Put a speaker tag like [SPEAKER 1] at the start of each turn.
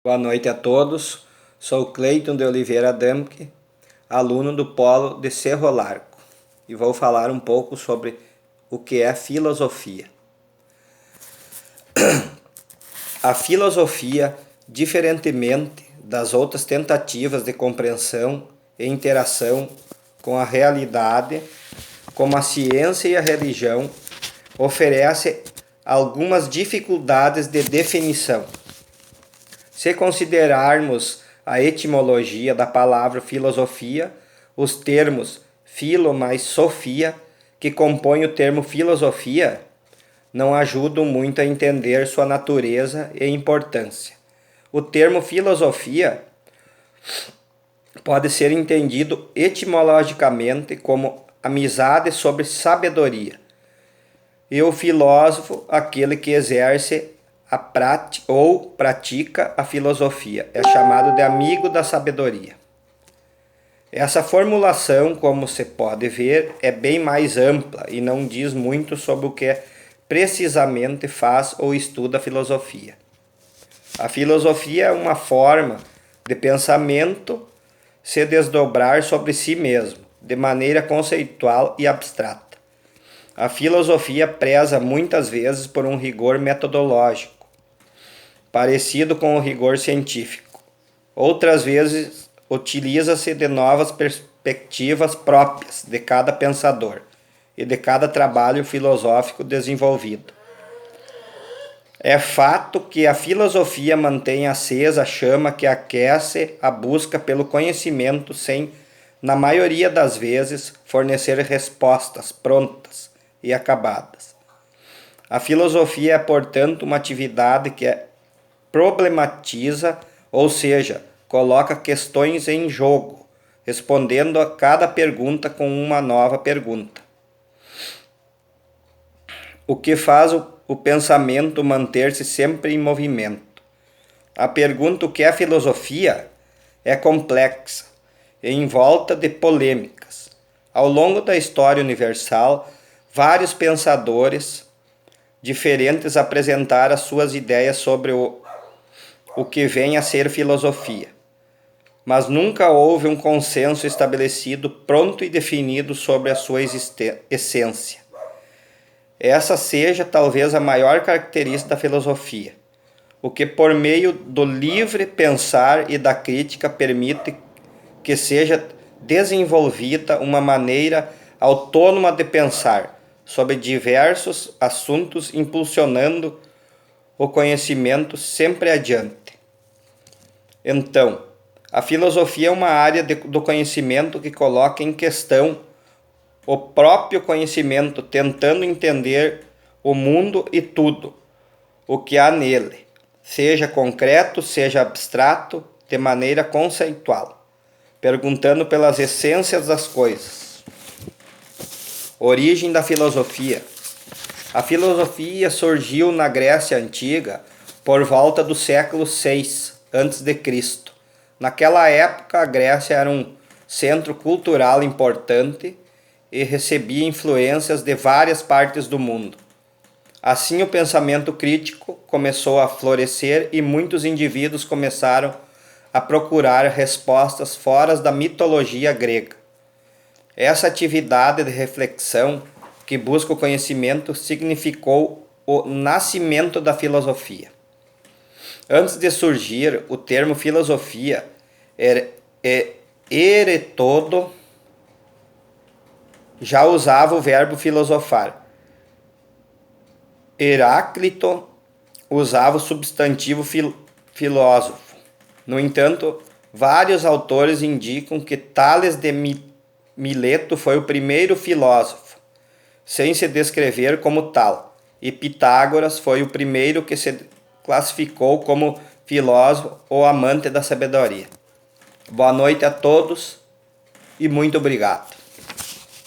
[SPEAKER 1] Boa noite a todos. Sou Cleiton de Oliveira Damke, aluno do Polo de Cerro Largo, e vou falar um pouco sobre o que é filosofia. A filosofia, diferentemente das outras tentativas de compreensão e interação com a realidade, como a ciência e a religião, oferece algumas dificuldades de definição. Se considerarmos a etimologia da palavra filosofia, os termos filo mais sofia, que compõem o termo filosofia, não ajudam muito a entender sua natureza e importância. O termo filosofia pode ser entendido etimologicamente como amizade sobre sabedoria, e o filósofo, aquele que exerce a prática ou pratica a filosofia, é chamado de amigo da sabedoria. Essa formulação, como se pode ver, é bem mais ampla e não diz muito sobre o que precisamente faz ou estuda a filosofia. A filosofia é uma forma de pensamento se desdobrar sobre si mesmo, de maneira conceitual e abstrata. A filosofia preza muitas vezes por um rigor metodológico, parecido com o rigor científico. Outras vezes, utiliza-se de novas perspectivas próprias de cada pensador e de cada trabalho filosófico desenvolvido. É fato que a filosofia mantém acesa a chama que aquece a busca pelo conhecimento sem, na maioria das vezes, fornecer respostas prontas e acabadas. A filosofia é, portanto, uma atividade que problematiza, ou seja, coloca questões em jogo, respondendo a cada pergunta com uma nova pergunta. O que faz o pensamento manter-se sempre em movimento. A pergunta o que é filosofia é complexa e envolta de polêmicas. Ao longo da história universal, vários pensadores diferentes apresentaram suas ideias sobre o que vem a ser filosofia, mas nunca houve um consenso estabelecido, pronto e definido sobre a sua essência. Essa seja talvez a maior característica da filosofia, o que por meio do livre pensar e da crítica permite que seja desenvolvida uma maneira autônoma de pensar sobre diversos assuntos, impulsionando o conhecimento sempre adiante. Então, a filosofia é uma área do conhecimento que coloca em questão o próprio conhecimento, tentando entender o mundo e tudo o que há nele, seja concreto, seja abstrato, de maneira conceitual, perguntando pelas essências das coisas. Origem da filosofia. A filosofia surgiu na Grécia Antiga por volta do século VI a.C. Naquela época, a Grécia era um centro cultural importante e recebia influências de várias partes do mundo. Assim, o pensamento crítico começou a florescer e muitos indivíduos começaram a procurar respostas fora da mitologia grega. Essa atividade de reflexão que busca o conhecimento significou o nascimento da filosofia. Antes de surgir, o termo filosofia Heródoto já usava o verbo filosofar. Heráclito usava o substantivo filósofo. No entanto, vários autores indicam que Tales de Mileto foi o primeiro filósofo, sem se descrever como tal, e Pitágoras foi o primeiro que se classificou como filósofo ou amante da sabedoria. Boa noite a todos e muito obrigado.